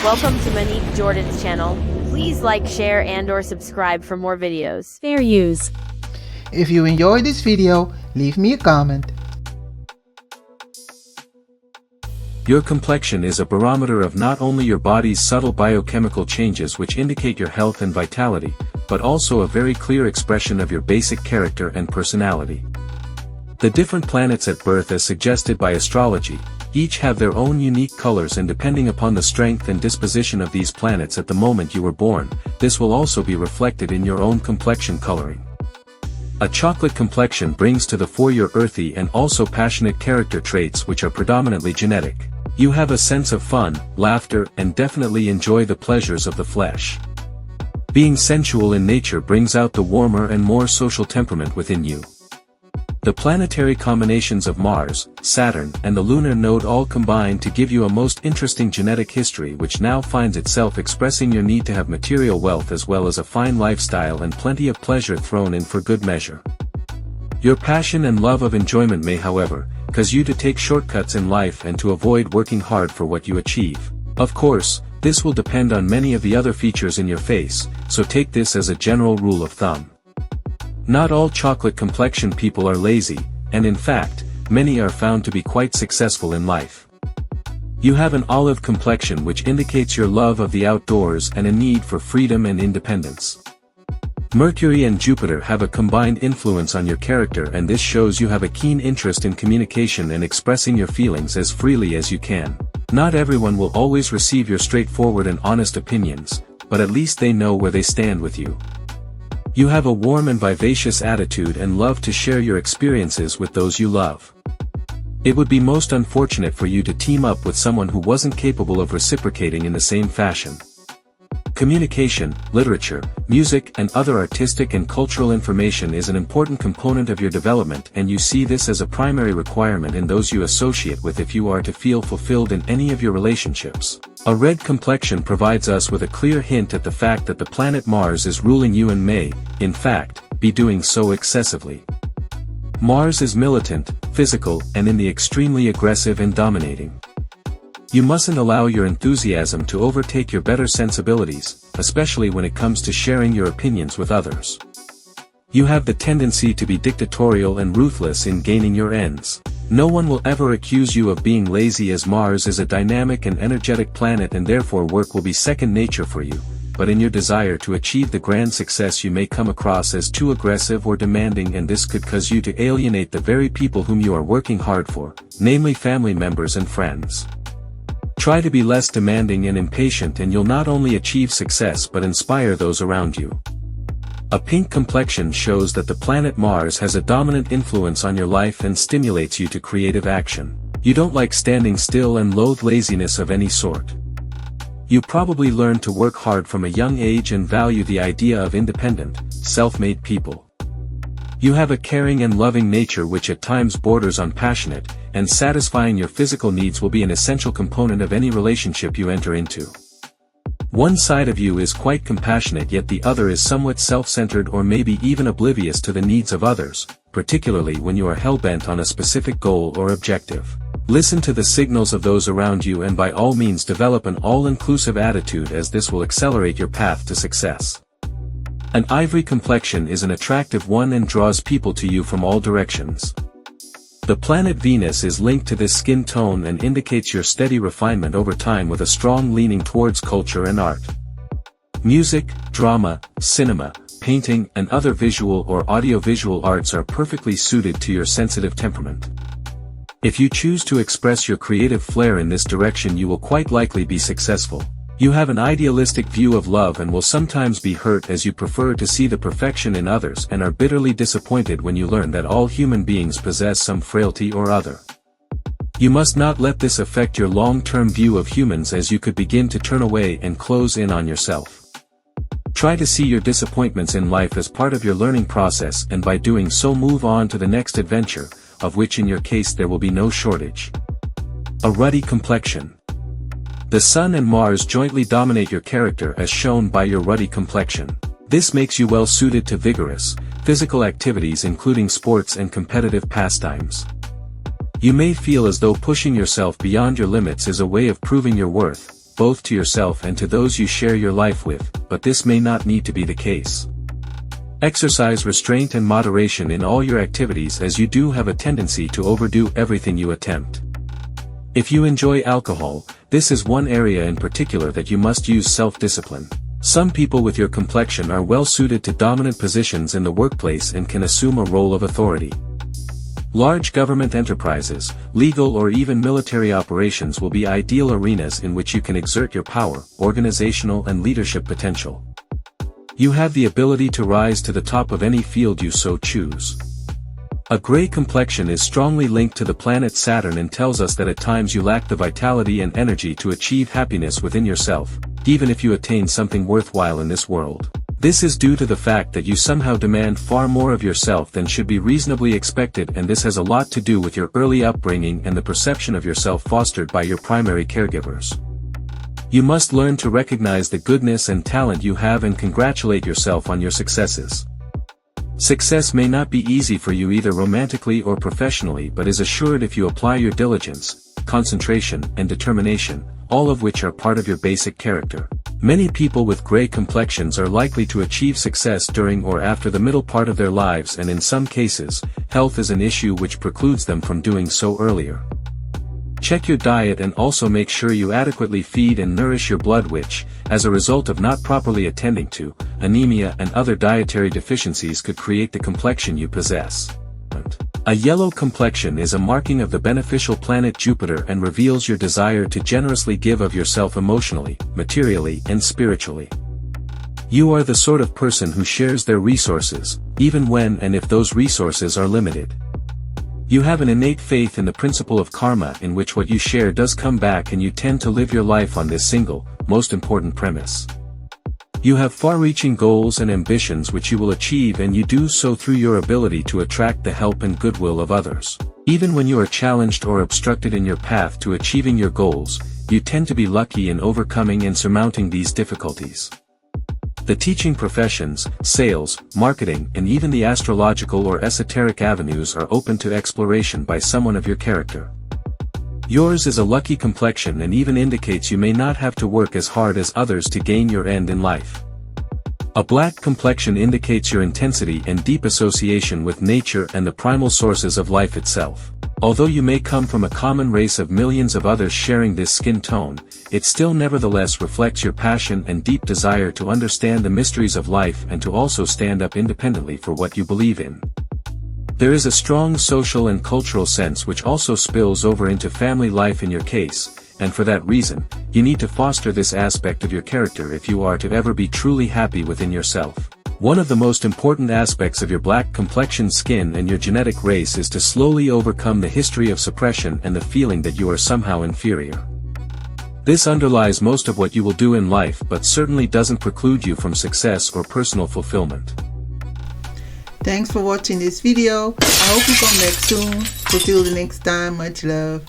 Welcome to MoJominds channel. Please like, share and/or subscribe for more videos. Fair use. If you enjoyed this video, leave me a comment. Your complexion is a barometer of not only your body's subtle biochemical changes which indicate your health and vitality, but also a very clear expression of your basic character and personality. The different planets at birth, as suggested by astrology, each have their own unique colors, and depending upon the strength and disposition of these planets at the moment you were born, this will also be reflected in your own complexion coloring. A chocolate complexion brings to the fore your earthy and also passionate character traits which are predominantly genetic. You have a sense of fun, laughter, and definitely enjoy the pleasures of the flesh. Being sensual in nature brings out the warmer and more social temperament within you. The planetary combinations of Mars, Saturn, and the lunar node all combine to give you a most interesting genetic history which now finds itself expressing your need to have material wealth as well as a fine lifestyle and plenty of pleasure thrown in for good measure. Your passion and love of enjoyment may, however, cause you to take shortcuts in life and to avoid working hard for what you achieve. Of course, this will depend on many of the other features in your face, so take this as a general rule of thumb. Not all chocolate complexion people are lazy, and in fact, many are found to be quite successful in life. You have an olive complexion which indicates your love of the outdoors and a need for freedom and independence. Mercury and Jupiter have a combined influence on your character, and this shows you have a keen interest in communication and expressing your feelings as freely as you can. Not everyone will always receive your straightforward and honest opinions, but at least they know where they stand with you. You have a warm and vivacious attitude and love to share your experiences with those you love. It would be most unfortunate for you to team up with someone who wasn't capable of reciprocating in the same fashion. Communication, literature, music and other artistic and cultural information is an important component of your development, and you see this as a primary requirement in those you associate with if you are to feel fulfilled in any of your relationships. A red complexion provides us with a clear hint at the fact that the planet Mars is ruling you and may, in fact, be doing so excessively. Mars is militant, physical, and in the extremely aggressive and dominating. You mustn't allow your enthusiasm to overtake your better sensibilities, especially when it comes to sharing your opinions with others. You have the tendency to be dictatorial and ruthless in gaining your ends. No one will ever accuse you of being lazy, as Mars is a dynamic and energetic planet and therefore work will be second nature for you, but in your desire to achieve the grand success you may come across as too aggressive or demanding, and this could cause you to alienate the very people whom you are working hard for, namely family members and friends. Try to be less demanding and impatient and you'll not only achieve success but inspire those around you. A pink complexion shows that the planet Mars has a dominant influence on your life and stimulates you to creative action. You don't like standing still and loathe laziness of any sort. You probably learned to work hard from a young age and value the idea of independent, self-made people. You have a caring and loving nature which at times borders on passionate, and satisfying your physical needs will be an essential component of any relationship you enter into. One side of you is quite compassionate, yet the other is somewhat self-centered or maybe even oblivious to the needs of others, particularly when you are hell-bent on a specific goal or objective. Listen to the signals of those around you and by all means develop an all-inclusive attitude, as this will accelerate your path to success. An ivory complexion is an attractive one and draws people to you from all directions. The planet Venus is linked to this skin tone and indicates your steady refinement over time with a strong leaning towards culture and art. Music, drama, cinema, painting, and other visual or audiovisual arts are perfectly suited to your sensitive temperament. If you choose to express your creative flair in this direction, you will quite likely be successful. You have an idealistic view of love and will sometimes be hurt as you prefer to see the perfection in others and are bitterly disappointed when you learn that all human beings possess some frailty or other. You must not let this affect your long-term view of humans, as you could begin to turn away and close in on yourself. Try to see your disappointments in life as part of your learning process, and by doing so move on to the next adventure, of which in your case there will be no shortage. A ruddy complexion. The Sun and Mars jointly dominate your character as shown by your ruddy complexion. This makes you well suited to vigorous, physical activities including sports and competitive pastimes. You may feel as though pushing yourself beyond your limits is a way of proving your worth, both to yourself and to those you share your life with, but this may not need to be the case. Exercise restraint and moderation in all your activities, as you do have a tendency to overdo everything you attempt. If you enjoy alcohol, this is one area in particular that you must use self-discipline. Some people with your complexion are well suited to dominant positions in the workplace and can assume a role of authority. Large government enterprises, legal or even military operations will be ideal arenas in which you can exert your power, organizational and leadership potential. You have the ability to rise to the top of any field you so choose. A gray complexion is strongly linked to the planet Saturn and tells us that at times you lack the vitality and energy to achieve happiness within yourself, even if you attain something worthwhile in this world. This is due to the fact that you somehow demand far more of yourself than should be reasonably expected, and this has a lot to do with your early upbringing and the perception of yourself fostered by your primary caregivers. You must learn to recognize the goodness and talent you have and congratulate yourself on your successes. Success may not be easy for you either romantically or professionally, but is assured if you apply your diligence, concentration, and determination, all of which are part of your basic character. Many people with gray complexions are likely to achieve success during or after the middle part of their lives, and in some cases, health is an issue which precludes them from doing so earlier. Check your diet and also make sure you adequately feed and nourish your blood, which, as a result of not properly attending to, anemia and other dietary deficiencies could create the complexion you possess. A yellow complexion is a marking of the beneficial planet Jupiter and reveals your desire to generously give of yourself emotionally, materially, and spiritually. You are the sort of person who shares their resources, even when and if those resources are limited. You have an innate faith in the principle of karma, in which what you share does come back, and you tend to live your life on this single, most important premise. You have far-reaching goals and ambitions which you will achieve, and you do so through your ability to attract the help and goodwill of others. Even when you are challenged or obstructed in your path to achieving your goals, you tend to be lucky in overcoming and surmounting these difficulties. The teaching professions, sales, marketing, and even the astrological or esoteric avenues are open to exploration by someone of your character. Yours is a lucky complexion and even indicates you may not have to work as hard as others to gain your end in life. A black complexion indicates your intensity and deep association with nature and the primal sources of life itself. Although you may come from a common race of millions of others sharing this skin tone, it still nevertheless reflects your passion and deep desire to understand the mysteries of life and to also stand up independently for what you believe in. There is a strong social and cultural sense which also spills over into family life in your case, and for that reason, you need to foster this aspect of your character if you are to ever be truly happy within yourself. One of the most important aspects of your black complexion skin and your genetic race is to slowly overcome the history of suppression and the feeling that you are somehow inferior. This underlies most of what you will do in life, but certainly doesn't preclude you from success or personal fulfillment. Thanks for watching this video. I hope you come back soon. So till the next time, much love.